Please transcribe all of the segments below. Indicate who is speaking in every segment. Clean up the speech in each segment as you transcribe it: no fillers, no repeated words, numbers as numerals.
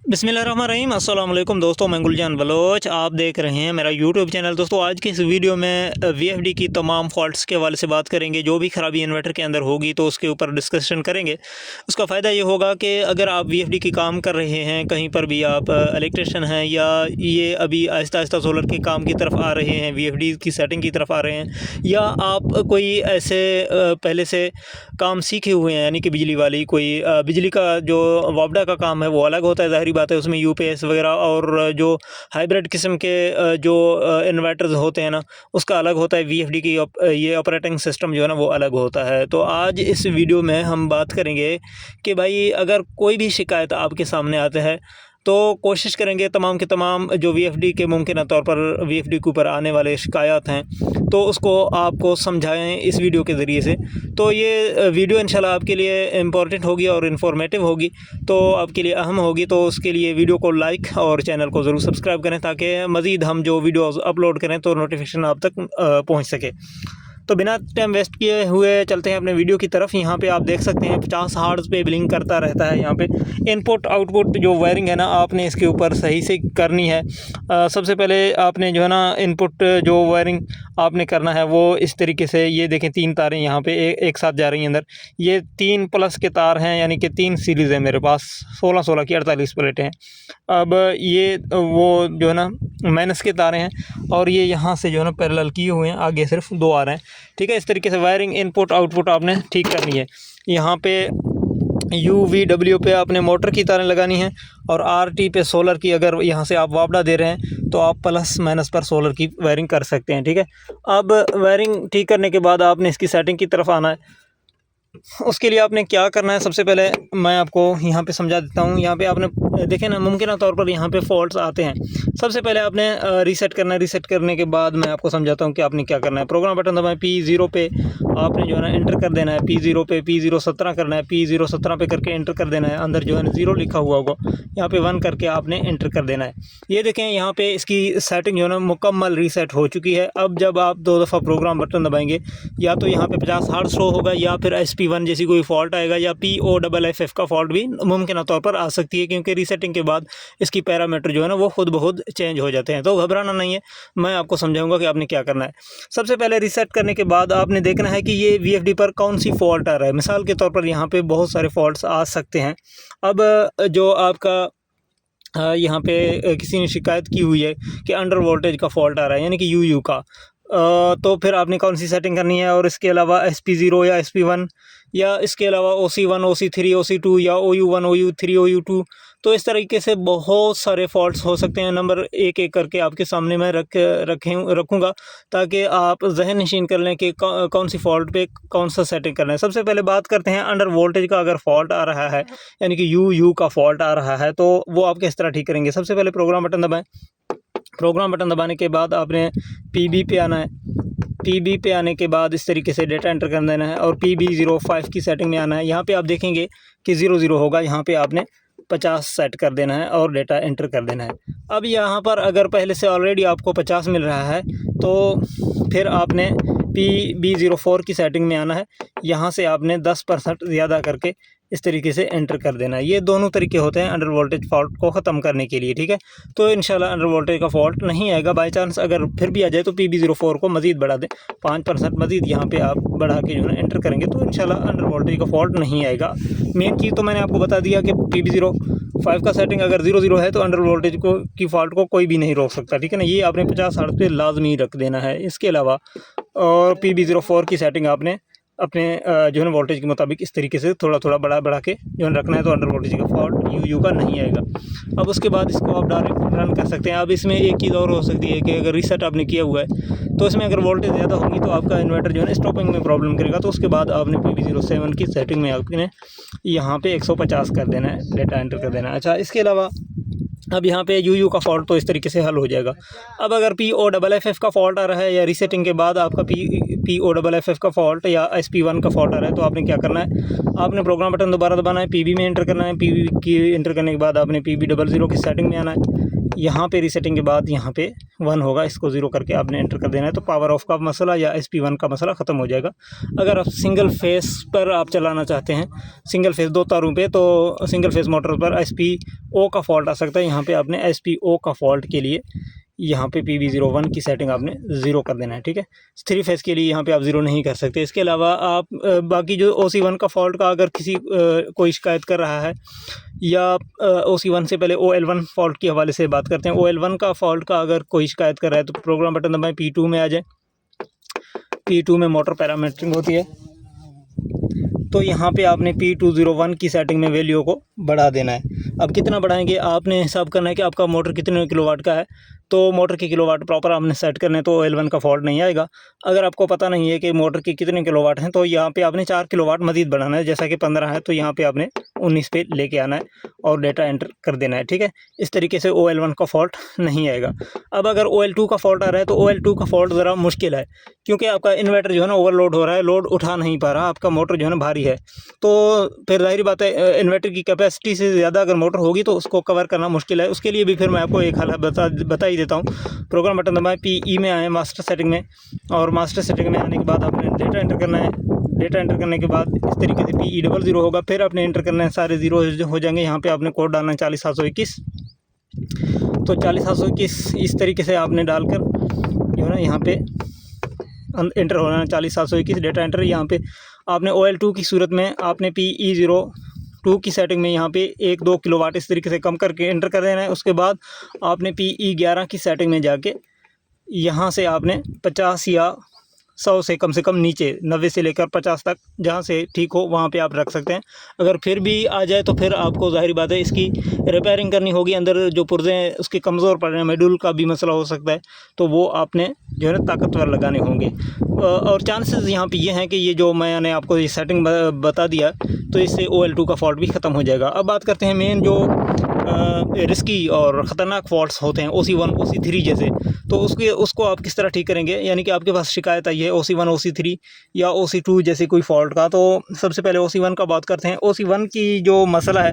Speaker 1: बिस्मिल्लाहिर्रहमानिर्रहीम अस्सलाम वालेकुम दोस्तों, मैं गुलजान बलोच। आप देख रहे हैं मेरा यूट्यूब चैनल। दोस्तों आज की इस वीडियो में वीएफडी की तमाम फॉल्ट्स के हवाले से बात करेंगे। जो भी ख़राबी इन्वर्टर के अंदर होगी तो उसके ऊपर डिस्कशन करेंगे। उसका फ़ायदा ये होगा कि अगर आप वीएफडी की काम कर रहे हैं, कहीं पर भी आप इलेक्ट्रिशियन हैं या ये अभी आहिस्ता आहिस्ता सोलर के काम की तरफ आ रहे हैं, वीएफडी की सेटिंग की तरफ आ रहे हैं, या आप कोई ऐसे पहले से काम सीखे हुए हैं, यानी कि बिजली वाली कोई बिजली का जो वापडा का काम है वो अलग होता है, ज़ाहिर बात है। उसमें यूपीएस वगैरह और जो हाइब्रिड किस्म के जो इन्वर्टर्स होते हैं ना, उसका अलग होता है। वीएफडी की ये ऑपरेटिंग सिस्टम जो है ना वो अलग होता है। तो आज इस वीडियो में हम बात करेंगे कि भाई अगर कोई भी शिकायत आपके सामने आता है तो कोशिश करेंगे तमाम के तमाम जो वीएफडी के मुमकिन तौर पर वीएफडी के ऊपर आने वाले शिकायत हैं तो उसको आपको समझाएं इस वीडियो के ज़रिए से। तो ये वीडियो इंशाल्लाह आपके लिए इम्पोर्टेंट होगी और इन्फॉर्मेटिव होगी, तो आपके लिए अहम होगी। तो उसके लिए वीडियो को लाइक और चैनल को ज़रूर सब्सक्राइब करें ताकि मज़ीद हम जो वीडियोज़ अपलोड करें तो नोटिफिकेशन आप तक पहुँच सके। तो बिना टाइम वेस्ट किए हुए चलते हैं अपने वीडियो की तरफ। यहाँ पे आप देख सकते हैं 50 हर्ट्ज़ पे बिलिंग करता रहता है। यहाँ पे इनपुट आउटपुट जो वायरिंग है ना, आपने इसके ऊपर सही से करनी है। सबसे पहले आपने जो है ना इनपुट जो वायरिंग आपने करना है वो इस तरीके से, ये देखें 3 तारें यहाँ पे एक साथ जा रही हैं अंदर। ये 3 प्लस के तार हैं, यानी कि 3 सीरीज़ है मेरे पास, 16-16 की 48 प्लेटें हैं। अब ये वो जो है ना माइनस के तारे हैं और ये यहाँ से जो है ना पैरेलल किए हुए हैं, आगे सिर्फ 2 आ रहे हैं। ठीक है, इस तरीके से वायरिंग इनपुट आउटपुट आपने ठीक करनी है। यहाँ पे UVW पे आपने मोटर की तारें लगानी हैं और RT पे सोलर की, अगर यहाँ से आप वापडा दे रहे हैं तो आप प्लस माइनस पर सोलर की वायरिंग कर सकते हैं। ठीक है, अब वायरिंग ठीक करने के बाद आपने इसकी सेटिंग की तरफ आना है। उसके लिए आपने क्या करना है, सबसे पहले मैं आपको यहाँ पे समझा देता हूँ। यहाँ पे आपने देखें ना, मुमकिन तौर पर यहाँ पे फॉल्ट्स आते हैं। सबसे पहले आपने रीसेट करना है। रीसेट करने के बाद मैं आपको समझाता हूँ कि आपने क्या करना है। प्रोग्राम बटन दबाएं, P0 पे आपने जो है ना एंटर कर देना है। P0 पे P0 17 करना है। P0 17 पे करके एंटर कर देना है। अंदर जो है ना 0 लिखा हुआ होगा, यहाँ पे 1 करके आपने एंटर कर देना है। ये देखें यहाँ पे इसकी सेटिंग जो है ना मुकम्मल रीसेट हो चुकी है। अब जब आप 2 दफ़ा प्रोग्राम बटन दबाएंगे, या तो यहाँ पे 50 हर्ट्ज़ शो होगा या फिर SP1 जैसी कोई फॉल्ट आएगा, या POFF का फॉल्ट भी मुमकिन तौर पर आ सकती है, क्योंकि रीसेटिंग के बाद इसकी पैरामीटर जो है ना वो खुद ब खुद चेंज हो जाते हैं। तो घबराना नहीं है, मैं आपको समझाऊंगा कि आपने क्या करना है। सबसे पहले रीसेट करने के बाद आपने देखना है कि ये VFD पर कौन सी फॉल्ट आ रहा है। मिसाल के तौर पर यहाँ पे बहुत सारे फॉल्ट्स आ सकते हैं। अब जो आपका यहाँ पे किसी ने शिकायत की हुई है कि अंडर वोल्टेज का फॉल्ट आ रहा है, यानी कि UU का, तो फिर आपने कौन सी सेटिंग करनी है। और इसके अलावा SP0 या SP1, या इसके अलावा OC1 OC3 OC2 या OU1 OU3 OU2, तो इस तरीके से बहुत सारे फॉल्ट्स हो सकते हैं। नंबर एक एक करके आपके सामने मैं रखूँगा ताकि आप जहन नशीन कर लें कि कौन सी फॉल्ट पे कौन सा सेटिंग करना है। सबसे पहले बात करते हैं अंडर वोल्टेज का। अगर फॉल्ट आ रहा है, यानी कि UU का फॉल्ट आ रहा है, तो वो आप किस तरह ठीक करेंगे। सबसे पहले प्रोग्राम बटन दबाएँ। प्रोग्राम बटन दबाने के बाद आपने PB पे आना है। PB पे आने के बाद इस तरीके से डेटा एंटर कर देना है और PB05 की सेटिंग में आना है। यहाँ पे आप देखेंगे कि 00 होगा, यहाँ पे आपने 50 सेट कर देना है और डेटा एंटर कर देना है। अब यहाँ पर अगर पहले से ऑलरेडी आपको 50 मिल रहा है तो फिर आपने PB04 की सेटिंग में आना है। यहाँ से आपने 10% ज़्यादा करके इस तरीके से एंटर कर देना है। ये दोनों तरीके होते हैं अंडर वोल्टेज फॉल्ट को ख़त्म करने के लिए। ठीक है, तो इंशाल्लाह अंडर वोल्टेज का फॉल्ट नहीं आएगा। बाई चांस अगर फिर भी आ जाए तो PB04 को मज़ीद बढ़ा दें, 5% मज़ीद यहाँ पे आप बढ़ा के जो है एंटर करेंगे तो इंशाल्लाह अंडर वोल्टेज का फॉल्ट नहीं आएगा। मेन चीज़ तो मैंने आपको बता दिया कि PB05 का सेटिंग अगर 00 है तो अंडर वोल्टेज को की फॉल्ट को कोई भी नहीं रोक सकता। ठीक है ना, ये आपने 50 हर्ट्ज़ पे लाजमी रख देना है। इसके अलावा और PB04 की सेटिंग आपने अपने जो है ना वोल्टेज के मुताबिक इस तरीके से थोड़ा थोड़ा बढ़ा के जो है रखना है, तो अंडर वोल्टेज का फॉल्ट UU का नहीं आएगा। अब उसके बाद इसको आप डायरेक्ट रन कर सकते हैं। अब इसमें एक चीज़ और हो सकती है कि अगर रीसेट आपने किया हुआ है तो इसमें अगर वोल्टेज ज़्यादा होगी तो आपका इन्वर्टर जो है ना स्टॉपिंग में प्रॉब्लम करेगा। तो उसके बाद आपने PB07 की सेटिंग में आपने यहाँ पे 150 कर देना है, डेटा एंटर कर देना है। अच्छा, इसके अलावा अब यहाँ पे UU का फॉल्ट तो इस तरीके से हल हो जाएगा। अब अगर POFF का फॉल्ट आ रहा है या रीसेटिंग के बाद आपका POFF का फॉल्ट या SP1 का फॉल्ट आ रहा है, तो आपने क्या करना है, आपने प्रोग्राम बटन दोबारा दबाना है, PB में एंटर करना है। PB की एंटर करने के बाद आपने PB00 की सेटिंग में आना है। यहाँ पे रीसेटिंग के बाद यहाँ पे 1 होगा, इसको 0 करके आपने एंटर कर देना है। तो पावर ऑफ का मसला या SP1 का मसला ख़त्म हो जाएगा। अगर आप सिंगल फेस पर आप चलाना चाहते हैं, सिंगल फेस 2 तारों पे, तो सिंगल फेस मोटर पर SPO का फॉल्ट आ सकता है। यहाँ पे आपने SPO का फॉल्ट के लिए यहाँ पे PB01 की सेटिंग आपने 0 कर देना है, ठीक है। 3 फेस के लिए यहाँ पे आप 0 नहीं कर सकते। इसके अलावा आप बाकी जो OC1 का फॉल्ट का अगर किसी कोई शिकायत कर रहा है, या OC1 से पहले OL1 फॉल्ट के हवाले से बात करते हैं। OL1 का फॉल्ट का अगर कोई शिकायत कर रहा है तो प्रोग्राम बटन दबाएं, P2 में आ जाए। P2 में मोटर पैरामीटरिंग होती है, तो यहाँ पे आपने P201 की सेटिंग में वैल्यू को बढ़ा देना है। अब कितना बढ़ाएंगे आपने हिसाब करना है कि आपका मोटर कितने किलोवाट का है, तो मोटर के किलोवाट प्रॉपर आपने सेट करने, तो OL1 का फॉल्ट नहीं आएगा। अगर आपको पता नहीं है कि मोटर के कितने किलोवाट हैं, तो यहाँ पे आपने 4 किलोवाट मज़ीद बढ़ाना है। जैसा कि 15 है तो यहाँ पे आपने 19 पे लेके आना है और डेटा एंटर कर देना है, ठीक है। इस तरीके से OL1 का फॉल्ट नहीं आएगा। अब अगर OL2 का फॉल्ट आ रहा है, तो OL2 का फॉल्ट ज़रा मुश्किल है, क्योंकि आपका इन्वर्टर जो है ना ओवरलोड हो रहा है, लोड उठा नहीं पा रहा, आपका मोटर जो है ना भारी है। तो फिर ज़ाहिर बात है इन्वर्टर की कैपेसिटी से ज़्यादा अगर मोटर होगी तो उसको कवर करना मुश्किल है। उसके लिए भी फिर मैं आपको एक हल बता ही देता हूँ। प्रोग्राम बटन दबाएं, PE में आए, मास्टर सेटिंग में, और मास्टर सेटिंग में आने के बाद आपने डेटा एंटर करना है। डेटा एंटर करने के बाद इस तरीके से PE00 होगा, फिर आपने एंटर करना है, सारे 0 हो जाएंगे। यहाँ पे आपने कोड डालना है 40721, तो 40721 इस तरीके से आपने डालकर जो है ना यहाँ पे एंटर होना है 40721, डेटा एंटर। यहाँ पे आपने OL2 की सूरत में आपने PE02 की सेटिंग में यहाँ पे 1-2 किलोवाट इस तरीके से कम करके एंटर कर देना है। उसके बाद आपने PE11 की सेटिंग में जाके यहाँ से आपने 50 या 100 से कम नीचे 90 से लेकर 50 तक जहाँ से ठीक हो वहाँ पे आप रख सकते हैं। अगर फिर भी आ जाए तो फिर आपको ज़ाहिर बात है इसकी रिपेयरिंग करनी होगी। अंदर जो पुर्जे हैं उसके कमज़ोर पड़ रहे हैं, मॉड्यूल का भी मसला हो सकता है, तो वो आपने जो है ना ताकतवर लगाने होंगे। और चांसेस यहाँ पे ये हैं कि ये जो मैंने आपको ये सेटिंग बता दिया, तो इससे OL2 का फॉल्ट भी ख़त्म हो जाएगा। अब बात करते हैं मेन जो रिस्की और ख़तरनाक फॉल्ट्स होते हैं OC1 OC3 जैसे, तो उसको आप किस तरह ठीक करेंगे। यानी कि आपके पास शिकायत आई है OC1 OC3 या OC2 जैसे कोई फॉल्ट का, तो सबसे पहले OC1 का बात करते हैं। OC1 की जो मसला है,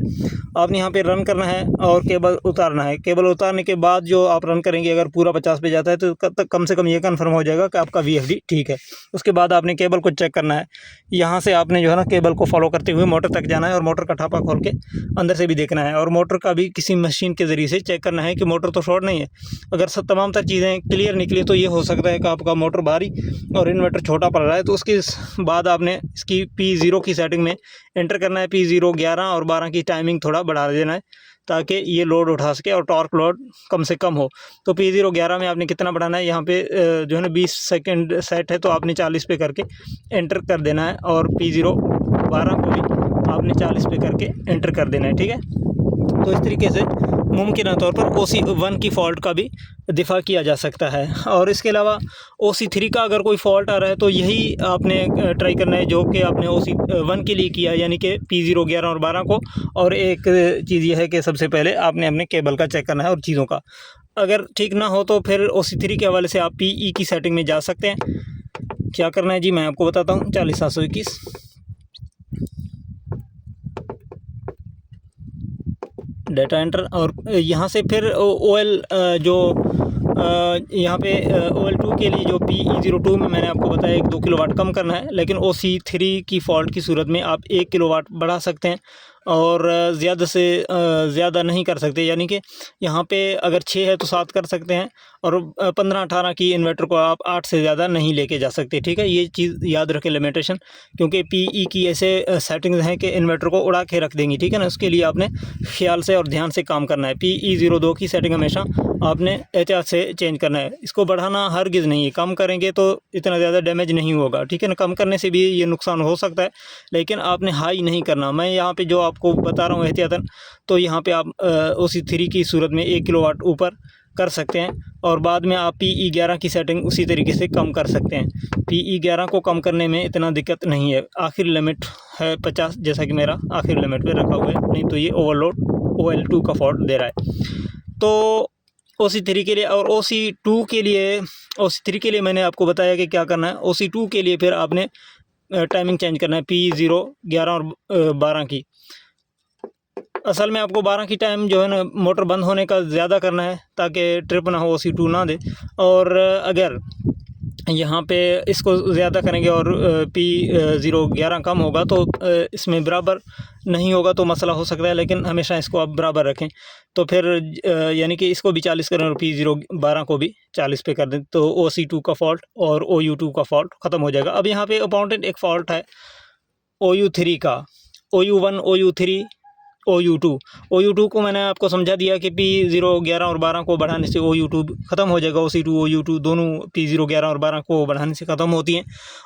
Speaker 1: आपने यहाँ पे रन करना है और केबल उतारना है। केबल उतारने के बाद जो आप रन करेंगे, अगर पूरा 50 पे जाता है तो कम से कम ये कन्फर्म हो जाएगा कि आपका VFD ठीक है। उसके बाद आपने केबल को चेक करना है। यहाँ से आपने जो है ना केबल को फॉलो करते हुए मोटर तक जाना है, और मोटर का ठापा खोल के अंदर से भी देखना है, और मोटर का भी किसी मशीन के ज़रिए से चेक करना है कि मोटर तो शॉर्ट नहीं है। अगर सब तमाम तर चीज़ें क्लियर निकली तो ये हो सकता है कि आपका मोटर भारी और इन्वर्टर छोटा पड़ रहा है। तो उसके बाद आपने इसकी P0 की सेटिंग में एंटर करना है। P0 11 और 12 की टाइमिंग थोड़ा बढ़ा देना है ताकि ये लोड उठा सके और टॉर्क लोड कम से कम हो। तो P0 11 में आपने कितना बढ़ाना है, यहाँ पे जो है ना 20 सेकंड सेट है, तो आपने 40 पे करके एंटर कर देना है, और P0 12 को भी आपने 40 पे करके एंटर कर देना है, ठीक है। तो इस तरीके से मुमकिन तौर पर OC1 की फ़ॉल्ट का भी दिफा किया जा सकता है। और इसके अलावा OC3 का अगर कोई फॉल्ट आ रहा है तो यही आपने ट्राई करना है जो कि आपने OC1 के लिए किया, यानी कि P0 11 और 12 को। और एक चीज़ ये है कि सबसे पहले आपने अपने केबल का चेक करना है और चीज़ों का। अगर ठीक ना हो तो फिर OC3 के हवाले से आप PE की सेटिंग में जा सकते हैं। क्या करना है जी, मैं आपको बताता हूँ। 40721 डेटा एंटर, और यहाँ से फिर यहाँ पे OL2 के लिए जो PE02 में मैंने आपको बताया 1-2 किलोवाट कम करना है, लेकिन OC3 की फॉल्ट की सूरत में आप 1 किलोवाट बढ़ा सकते हैं और ज़्यादा से ज़्यादा नहीं कर सकते। यानी कि यहाँ पे अगर 6 है तो 7 कर सकते हैं, और 15-18 की इन्वर्टर को आप 8 से ज़्यादा नहीं लेके जा सकते, ठीक है। ये चीज़ याद रखें लिमिटेशन, क्योंकि PE की ऐसे सेटिंग्स हैं कि इन्वर्टर को उड़ा के रख देंगी, ठीक है ना। उसके लिए आपने ख्याल से और ध्यान से काम करना है। PE02 की सेटिंग हमेशा आपने एहतियात से चेंज करना है। इसको बढ़ाना हरगिज़ नहीं है, कम करेंगे तो इतना ज़्यादा डैमेज नहीं होगा, ठीक है ना। कम करने से भी ये नुकसान हो सकता है, लेकिन आपने हाई नहीं करना। मैं यहाँ पे जो आपको बता रहा हूँ एहतियातन, तो यहाँ पे आप OC3 की सूरत में 1 किलोवाट ऊपर कर सकते हैं, और बाद में आप PE11 की सेटिंग उसी तरीके से कम कर सकते हैं। PE11 को कम करने में इतना दिक्कत नहीं है। आखिर लिमिट है 50, जैसा कि मेरा आखिर लिमिट पे रखा हुआ है, नहीं तो ये ओवरलोड OL2 का फॉल्ट दे रहा है। तो OC3 के लिए और OC3 के लिए मैंने आपको बताया कि क्या करना है। OC2 के लिए फिर आपने टाइमिंग चेंज करना है, P0 11 और 12 की। असल में आपको 12 की टाइम जो है ना मोटर बंद होने का ज़्यादा करना है ताकि ट्रिप ना हो, OC2 ना दे। और अगर यहाँ पे इसको ज़्यादा करेंगे और P011 कम होगा तो इसमें बराबर नहीं होगा तो मसला हो सकता है, लेकिन हमेशा इसको आप बराबर रखें। तो फिर यानी कि इसको भी 40 करें और P012 को भी 40 पे कर दें तो OC2 का फॉल्ट और OU2 का फॉल्ट ख़त्म हो जाएगा। अब यहाँ पे इंपॉर्टेंट एक फॉल्ट है OU3 का, OU1, OU3, OU2 को मैंने आपको समझा दिया कि P011 और 12 को बढ़ाने से OU2 ख़त्म हो जाएगा। OC2 OU2 दोनों P011 और 12 को बढ़ाने से ख़त्म होती हैं।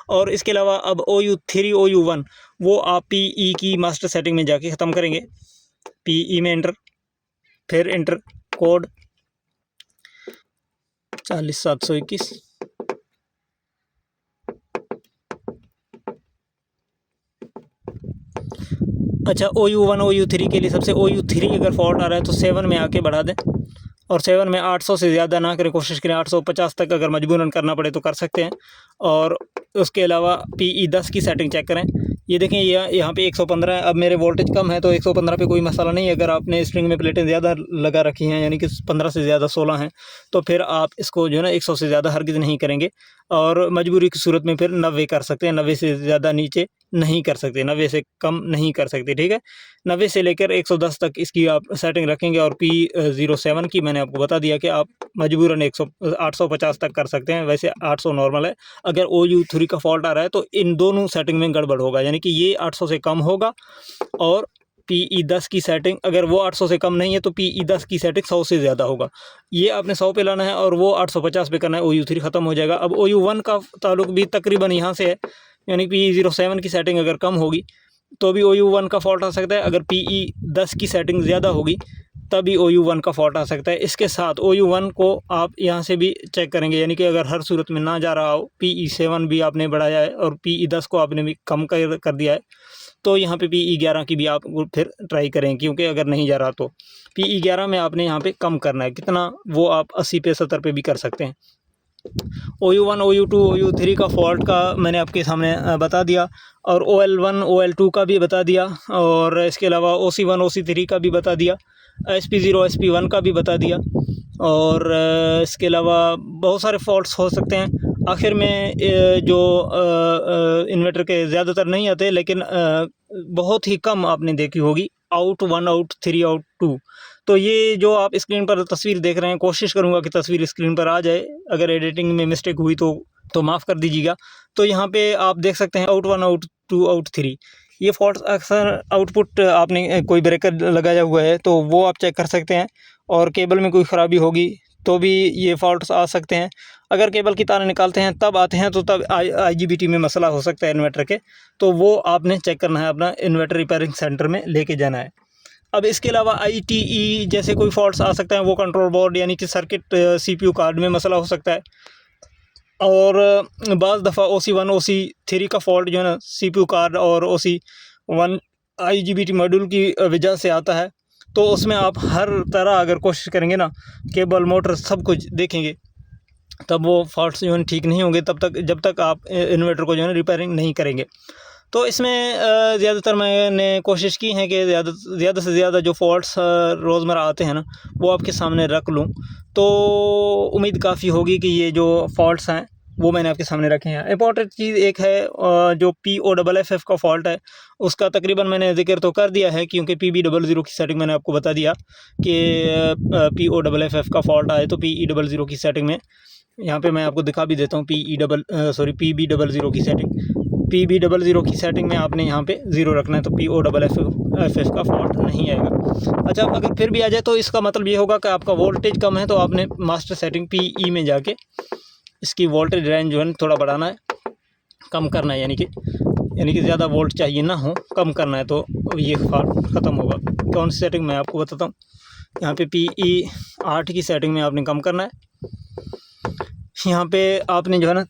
Speaker 1: और इसके अलावा अब OU3 OU1 वो आप PE की मास्टर सेटिंग में जाके ख़त्म करेंगे। PE में एंटर, फिर एंटर कोड 40721। अच्छा, OU1 OU3 के लिए सबसे OU3 अगर फॉल्ट आ रहा है तो 7 में आके बढ़ा दें, और 7 में 800 से ज़्यादा ना करें, कोशिश करें 850 तक अगर मजबूरन करना पड़े तो कर सकते हैं। और उसके अलावा PE 10 की सेटिंग चेक करें। ये देखें यहाँ पे 115 है। अब मेरे वोल्टेज कम है तो 115 पे कोई मसला नहीं है। अगर आपने स्प्रिंग में प्लेटें ज़्यादा लगा रखी हैं यानी कि 15 से ज़्यादा 16 हैं तो फिर आप इसको जो है ना 100 से ज़्यादा हरगिज़ नहीं करेंगे, और मजबूरी की सूरत में फिर 90 कर सकते हैं। 90 से ज़्यादा नीचे नहीं कर सकते, 90 से कम नहीं कर सकते, ठीक है। 90 से लेकर 110 तक इसकी आप सेटिंग रखेंगे। और P07 की मैंने आपको बता दिया कि आप मजबूरन 850 तक कर सकते हैं, वैसे 800 नॉर्मल है। अगर OU3 का फॉल्ट आ रहा है तो इन दोनों सेटिंग में गड़बड़ होगा, यानी कि ये 800 से कम होगा, और PE 10 की सेटिंग अगर वो 800 से कम नहीं है तो PE 10 की सेटिंग 100 से ज़्यादा होगा। ये आपने 100 पे लाना है और वो 850 पे करना है। OU3 ख़त्म हो जाएगा। अब OU1 का ताल्लुक भी तकरीबन यहाँ से है, यानी PE07 की सेटिंग अगर कम होगी तो भी OU1 का फॉल्ट आ सकता है। अगर PE 10 की सेटिंग ज़्यादा होगी तभी OU1 का फॉल्ट आ सकता है। इसके साथ OU1 को आप यहाँ से भी चेक करेंगे, यानी कि अगर हर सूरत में ना जा रहा हो, PE7 भी आपने बढ़ाया है और PE 10 को आपने भी कम कर दिया है, तो यहाँ पे PE11 की भी आप फिर ट्राई करें, क्योंकि अगर नहीं जा रहा तो PE11 में आपने यहाँ पे कम करना है। कितना, वो आप 80 पे 70 पे भी कर सकते हैं। OU1 OU2 OU3 का फॉल्ट का मैंने आपके सामने बता दिया, और OL1 OL2 का भी बता दिया, और इसके अलावा OC1 OC3 का भी बता दिया, SP0 SP1 का भी बता दिया, और इसके अलावा बहुत सारे फॉल्ट्स हो सकते हैं। आखिर में जो इन्वर्टर के ज़्यादातर नहीं आते, लेकिन बहुत ही कम आपने देखी होगी, आउट 1 आउट 3 आउट 2। तो ये जो आप स्क्रीन पर तस्वीर देख रहे हैं, कोशिश करूँगा कि तस्वीर स्क्रीन पर आ जाए। अगर एडिटिंग में मिस्टेक हुई तो माफ़ कर दीजिएगा। तो यहाँ पे आप देख सकते हैं आउट 1 आउट 2 आउट 3। ये फॉल्ट अक्सर आउटपुट आपने कोई ब्रेकर लगाया हुआ है तो वो आप चेक कर सकते हैं, और केबल में कोई ख़राबी होगी तो भी ये फॉल्ट्स आ सकते हैं। अगर केबल की तारें निकालते हैं तब आते हैं तो तब IGBT में मसला हो सकता है इन्वर्टर के, तो वो आपने चेक करना है, अपना इन्वर्टर रिपेयरिंग सेंटर में लेके जाना है। अब इसके अलावा ITE जैसे कोई फॉल्ट्स आ सकते हैं, वो कंट्रोल बोर्ड यानी कि सर्किट CPU कार्ड में मसला हो सकता है। और बाज़ दफ़ा OC1 OC3 का फॉल्ट जो है ना CPU कार्ड और OC1 IGBT मॉड्यूल की वजह से आता है। तो उसमें आप हर तरह अगर कोशिश करेंगे ना, केबल मोटर सब कुछ देखेंगे, तब वो फॉल्ट्स जो है ठीक नहीं होंगे तब तक, जब तक आप इन्वर्टर को जो है ना रिपेयरिंग नहीं करेंगे। तो इसमें ज़्यादातर मैंने कोशिश की है कि ज़्यादा से ज़्यादा जो फॉल्ट्स रोज़मर्रा आते हैं ना वो आपके सामने रख लूँ, तो उम्मीद काफ़ी होगी कि ये जो फॉल्ट्स हैं वो मैंने आपके सामने रखे हैं। इंपॉर्टेंट चीज़ एक है जो POFF का फॉल्ट है, उसका तकरीबन मैंने ज़िक्र तो कर दिया है, क्योंकि PB00 की सेटिंग मैंने आपको बता दिया कि POFF का फॉल्ट आए तो PE00 की सेटिंग में, यहाँ पे मैं आपको दिखा भी देता हूँ PB00 की सेटिंग। PB00 की सेटिंग में आपने यहाँ पे 0 रखना है तो POFF का फॉल्ट नहीं आएगा। अच्छा, अगर फिर भी आ जाए तो इसका मतलब ये होगा कि आपका वोल्टेज कम है, तो आपने मास्टर सेटिंग PE में जाके इसकी वोल्टेज रेंज जो है थोड़ा बढ़ाना है, कम करना है, यानी कि ज़्यादा वोल्ट चाहिए ना हो, कम करना है, तो ये फॉल्ट ख़त्म होगा। कौन सी सेटिंग मैं आपको बताता हूँ। यहाँ पे PE 8 की सेटिंग में आपने कम करना है, यहाँ पे आपने जो है ना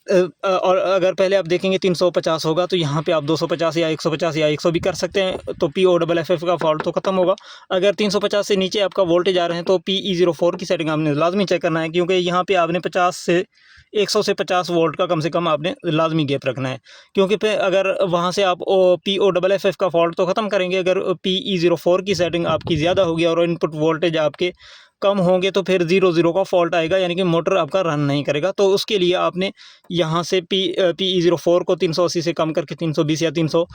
Speaker 1: और अगर पहले आप देखेंगे 350 होगा तो यहाँ पे आप 250 या 150 या 100 भी कर सकते हैं, तो POFF का फॉल्ट तो ख़त्म होगा। अगर 350 से नीचे आपका वोल्टेज आ रहे हैं तो PE04 की सेटिंग आपने लाजमी चेक करना है, क्योंकि यहाँ पे आपने 100 से 50 वोल्ट का कम से कम आपने लाजमी गैप रखना है, क्योंकि फिर अगर वहाँ से आप POFF का फॉल्ट तो ख़त्म करेंगे, अगर PE04 की सेटिंग आपकी ज़्यादा होगी और इनपुट वोल्टेज आपके कम होंगे तो फिर 0 का फॉल्ट आएगा, यानी कि मोटर आपका रन नहीं करेगा। तो उसके लिए आपने यहाँ से PE04 को 380 से कम करके 320 या 300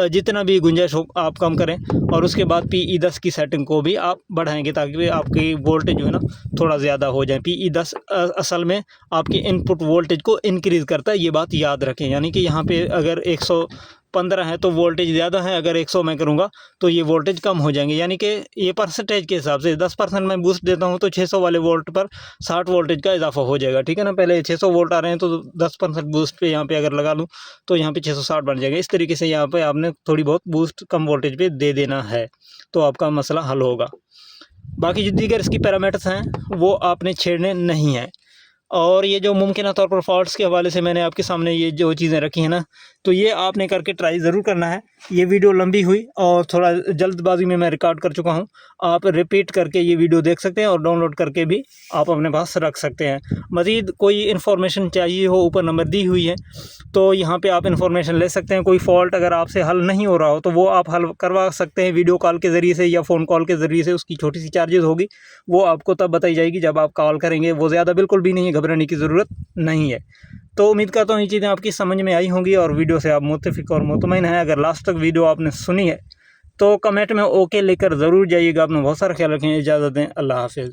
Speaker 1: जितना भी गुंजाइश हो आप कम करें, और उसके बाद PE10 की सेटिंग को भी आप बढ़ाएंगे ताकि आपकी वोल्टेज जो है ना थोड़ा ज़्यादा हो जाए। PE10 असल में आपके इनपुट वोल्टेज को इंक्रीज़ करता है, ये बात याद रखें। यानी कि यहाँ पे अगर 115 है तो वोल्टेज ज़्यादा है, अगर 100 मैं करूँगा तो ये वोल्टेज कम हो जाएंगे। यानी कि ये परसेंटेज के हिसाब से 10% मैं बूस्ट देता हूँ तो 600 वाले वोल्ट पर 60 वोल्टेज का इजाफा हो जाएगा, ठीक है ना। पहले 600 वोल्ट आ रहे हैं तो 10% बूस्ट पे यहाँ पे अगर लगा लूँ तो यहाँ पे 660 बन जाएगा। इस तरीके से यहाँ पे आपने थोड़ी बहुत बूस्ट कम वोल्टेज पे दे देना है, तो आपका मसला हल होगा। बाकी जो दीगर इसकी पैरामीटर्स हैं वो आपने छेड़ने नहीं हैं। और ये जो मुमकिन तौर पर फॉल्ट्स के हवाले से मैंने आपके सामने ये जो चीज़ें रखी हैं ना, तो ये आपने करके ट्राई ज़रूर करना है। ये वीडियो लंबी हुई और थोड़ा जल्दबाजी में मैं रिकॉर्ड कर चुका हूँ। आप रिपीट करके ये वीडियो देख सकते हैं और डाउनलोड करके भी आप अपने पास रख सकते हैं। मज़ीद कोई इन्फॉर्मेशन चाहिए हो, ऊपर नंबर दी हुई है, तो यहाँ पे आप इन्फॉर्मेशन ले सकते हैं। कोई फॉल्ट अगर आपसे हल नहीं हो रहा हो तो वो आप हल करवा सकते हैं वीडियो कॉल के ज़रिए से या फ़ोन कॉल के ज़रिए से। उसकी छोटी सी चार्जेस होगी, वो आपको तब बताई जाएगी जब आप कॉल करेंगे। वो ज़्यादा बिल्कुल भी नहीं है, घबराने की ज़रूरत नहीं है। तो उम्मीद करता हूँ ये चीज़ें आपकी समझ में आई होंगी और वीडियो से आप मुत्तफ़िक़ और मुतमईन हैं। अगर लास्ट तक वीडियो आपने सुनी है तो कमेंट में ओके लेकर ज़रूर जाइएगा। अपना बहुत सारा ख्याल रखें। इजाज़त दें। अल्लाह हाफ़िज़।